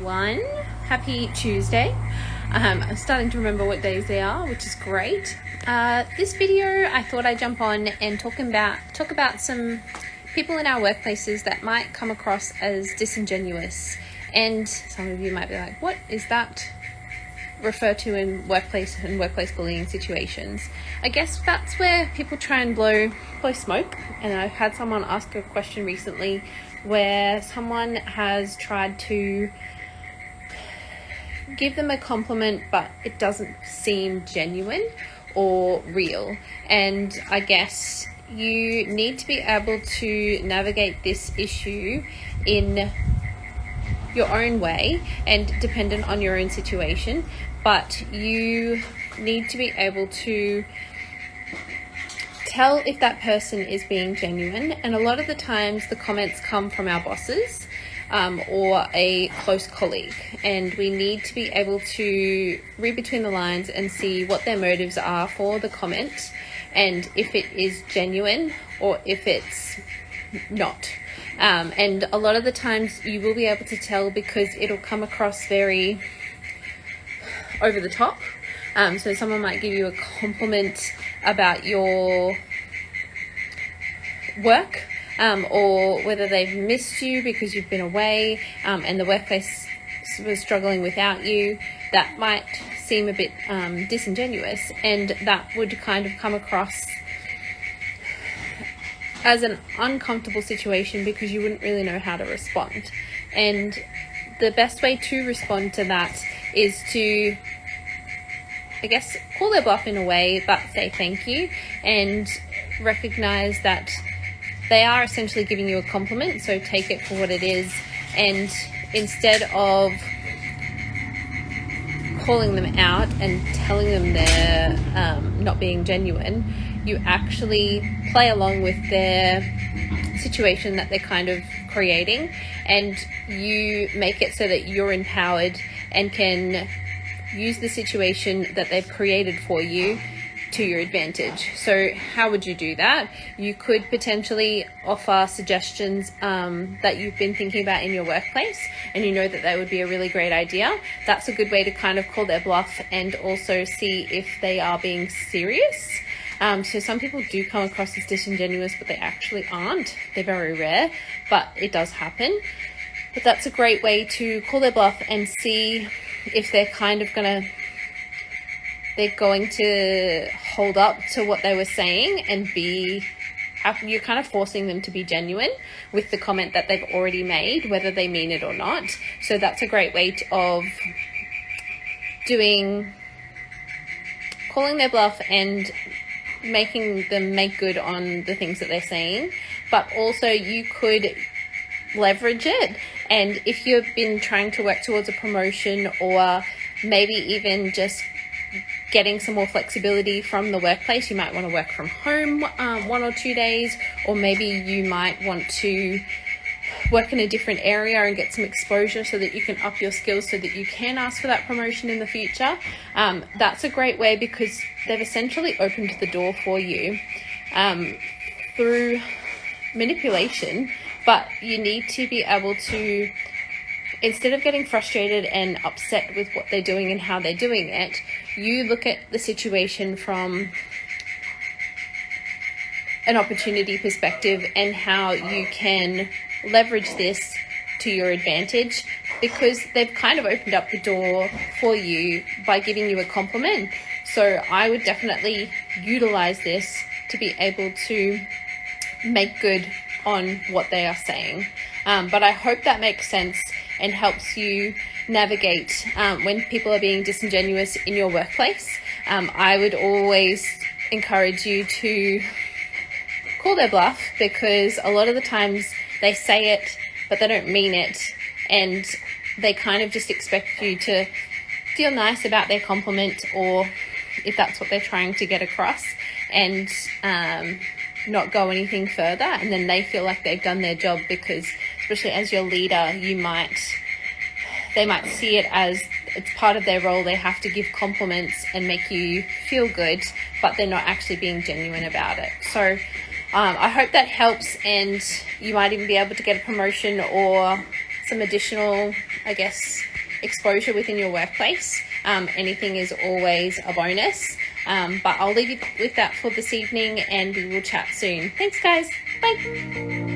everyone. Happy Tuesday. I'm starting to remember what days they are, which is great. This video, I thought I'd jump on and talk about some people in our workplaces that might come across as disingenuous. And some of you might be like, what is that refer to in workplace and workplace bullying situations? I guess that's where people try and blow smoke. And I've had someone ask a question recently where someone has tried to give them a compliment, but it doesn't seem genuine or real. And I guess you need to be able to navigate this issue in your own way and dependent on your own situation, but you need to be able to tell if that person is being genuine. And a lot of the times the comments come from our bosses or a close colleague, and we need to be able to read between the lines and see what their motives are for the comment and if it is genuine or if it's not. And a lot of the times you will be able to tell because it'll come across very over the top. So someone might give you a compliment about your work, or whether they've missed you because you've been away and the workplace was struggling without you. That might seem a bit disingenuous, and that would kind of come across as an uncomfortable situation because you wouldn't really know how to respond. And the best way to respond to that is to, I guess, call their bluff in a way, but say thank you and recognize that they are essentially giving you a compliment, so take it for what it is. And instead of calling them out and telling them they're not being genuine, you actually play along with their situation that they're kind of creating, and you make it so that you're empowered and can use the situation that they've created for you to your advantage. So how would you do that? You could potentially offer suggestions that you've been thinking about in your workplace and you know that that would be a really great idea. That's a good way to kind of call their bluff and also see if they are being serious. So some people do come across as disingenuous, but they actually aren't. They're very rare, but it does happen. But that's a great way to call their bluff and see if they're kind of they're going to hold up to what they were saying and you're kind of forcing them to be genuine with the comment that they've already made, whether they mean it or not. So that's a great way of calling their bluff and making them make good on the things that they're saying. But also you could leverage it, and if you've been trying to work towards a promotion or maybe even just getting some more flexibility from the workplace, you might want to work from home 1 or 2 days, or maybe you might want to work in a different area and get some exposure so that you can up your skills so that you can ask for that promotion in the future. That's a great way because they've essentially opened the door for you through manipulation, but you need to be able to, instead of getting frustrated and upset with what they're doing and how they're doing it, you look at the situation from an opportunity perspective and how you can leverage this to your advantage, because they've kind of opened up the door for you by giving you a compliment. So I would definitely utilize this to be able to make good on what they are saying. But I hope that makes sense and helps you navigate when people are being disingenuous in your workplace. I would always encourage you to call their bluff, because a lot of the times they say it but they don't mean it, and they kind of just expect you to feel nice about their compliment, or if that's what they're trying to get across, and not go anything further, and then they feel like they've done their job, because especially as your leader, they might see it as it's part of their role. They have to give compliments and make you feel good, but they're not actually being genuine about it. So I hope that helps, and you might even be able to get a promotion or some additional, I guess, exposure within your workplace, anything is always a bonus. But I'll leave you with that for this evening, and we will chat soon. Thanks, guys. Bye.